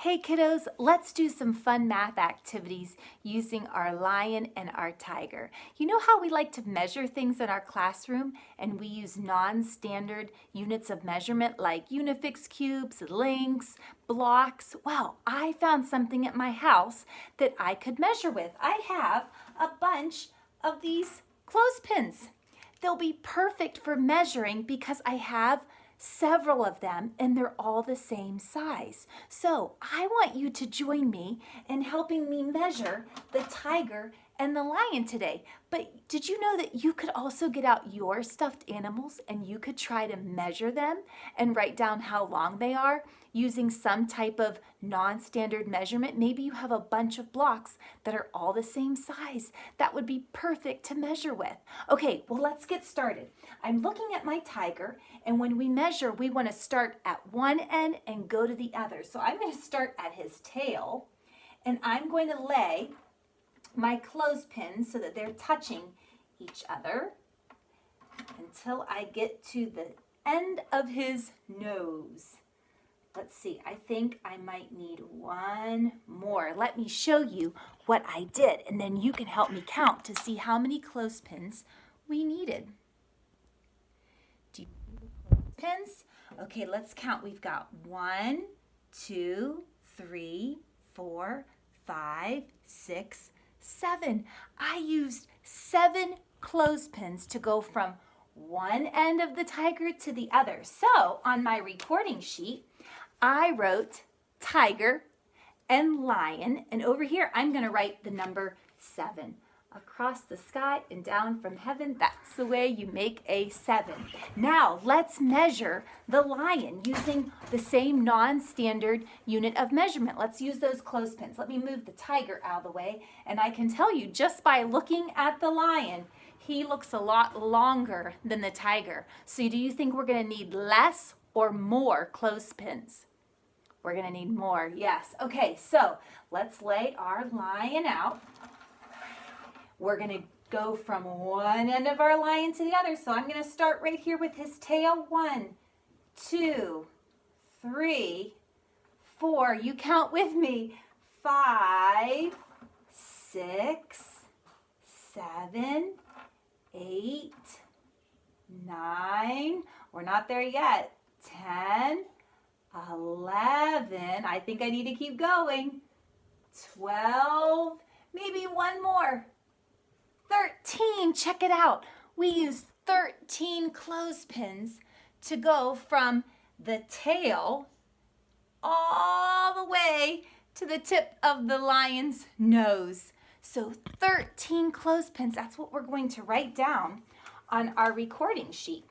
Hey kiddos, let's do some fun math activities using our lion and our tiger. You know how we like to measure things in our classroom and we use non-standard units of measurement like Unifix cubes, links, blocks? Well, I found something at my house that I could measure with. I have a bunch of these clothespins. They'll be perfect for measuring because I have several of them and they're all the same size. So I want you to join me in helping me measure the tiger and the lion today. But did you know that you could also get out your stuffed animals and you could try to measure them and write down how long they are using some type of non-standard measurement? Maybe you have a bunch of blocks that are all the same size. That would be perfect to measure with. Okay, well, let's get started. I'm looking at my tiger, and when we measure, we want to start at one end and go to the other. So I'm going to start at his tail, and I'm going to lay my clothespins so that they're touching each other until I get to the end of his nose. Let's see, I think I might need one more. Let me show you what I did, and then you can help me count to see how many clothespins we needed. Do you see the clothespins? Okay, let's count. We've got 1, 2, 3, 4, 5, 6, 7. I used 7 clothespins to go from one end of the tiger to the other. So on my recording sheet, I wrote tiger and lion, and over here I'm going to write the number 7. Across the sky and down from heaven, that's the way you make a 7. Now let's measure the lion using the same non-standard unit of measurement. Let's use those clothespins. Let me move the tiger out of the way, and I can tell you just by looking at the lion, he looks a lot longer than the tiger. So do you think we're going to need less or more clothespins? We're going to need more, yes. Okay, so let's lay our lion out. We're going to go from one end of our lion to the other. So I'm going to start right here with his tail. 1, 2, 3, 4. You count with me. 5, 6, 7, 8, 9. We're not there yet. 10, 11. I think I need to keep going. 12. Maybe one more. 13. Check it out. We used 13 clothespins to go from the tail all the way to the tip of the lion's nose. So 13 clothespins. That's what we're going to write down on our recording sheet.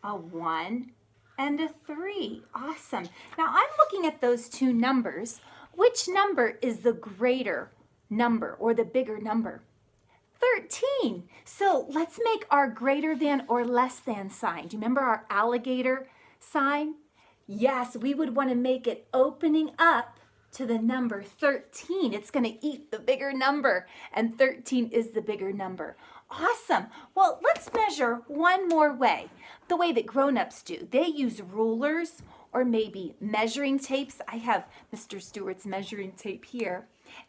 A 1 and a 3. Awesome. Now I'm looking at those two numbers. Which number is the greater number or the bigger number? 13. So let's make our greater than or less than sign. Do you remember our alligator sign? Yes, we would want to make it opening up to the number 13. It's going to eat the bigger number, and 13 is the bigger number. Awesome. Well, let's measure one more way, the way that grown-ups do. They use rulers or maybe measuring tapes. I have Mr. Stewart's measuring tape here.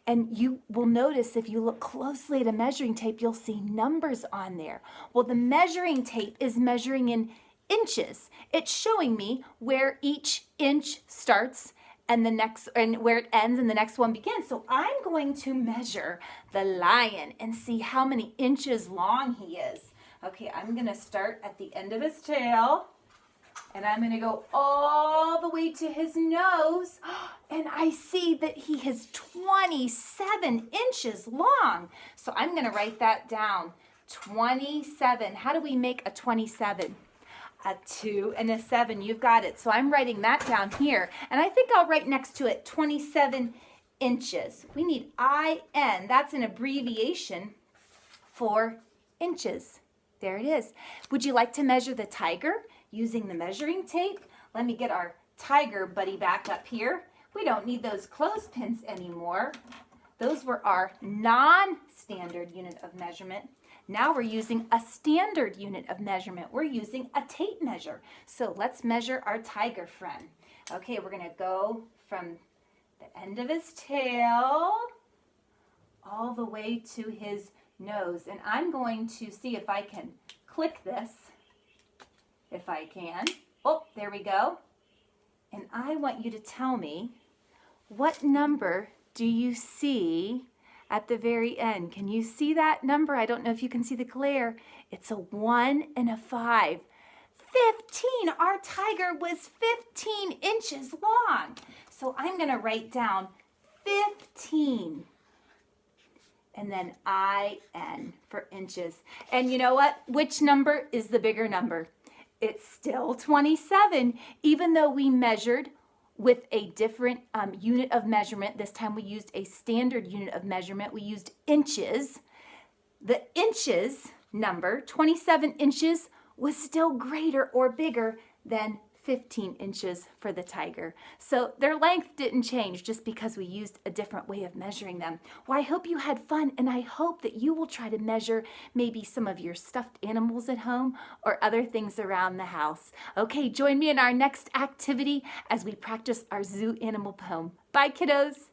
And you will notice if you look closely at a measuring tape, you'll see numbers on there. Well, the measuring tape is measuring in inches. It's showing me where each inch starts and where it ends and the next one begins. So I'm going to measure the lion and see how many inches long he is. Okay, I'm going to start at the end of his tail. And I'm going to go all the way to his nose, and I see that he is 27 inches long. So I'm going to write that down, 27. How do we make a 27? A 2 and a 7. You've got it. So I'm writing that down here, and I think I'll write next to it 27 inches. We need IN. That's an abbreviation for inches. There it is. Would you like to measure the tiger using the measuring tape? Let me get our tiger buddy back up here. We don't need those clothespins anymore. Those were our non-standard unit of measurement. Now we're using a standard unit of measurement. We're using a tape measure. So let's measure our tiger friend. Okay, we're gonna go from the end of his tail all the way to his nose. And I'm going to see if I can click this, if I can. Oh, there we go. And I want you to tell me, what number do you see at the very end? Can you see that number? I don't know if you can see the glare. It's a 1 and a 5. 15. Our tiger was 15 inches long. So I'm going to write down 15. And then IN for inches. And you know what? Which number is the bigger number? It's still 27, even though we measured with a different unit of measurement. This time we used a standard unit of measurement. We used inches. The inches number, 27 inches, was still greater or bigger than 15 inches for the tiger. So their length didn't change just because we used a different way of measuring them. Well, I hope you had fun, and I hope that you will try to measure maybe some of your stuffed animals at home or other things around the house. Okay, join me in our next activity as we practice our zoo animal poem. Bye, kiddos.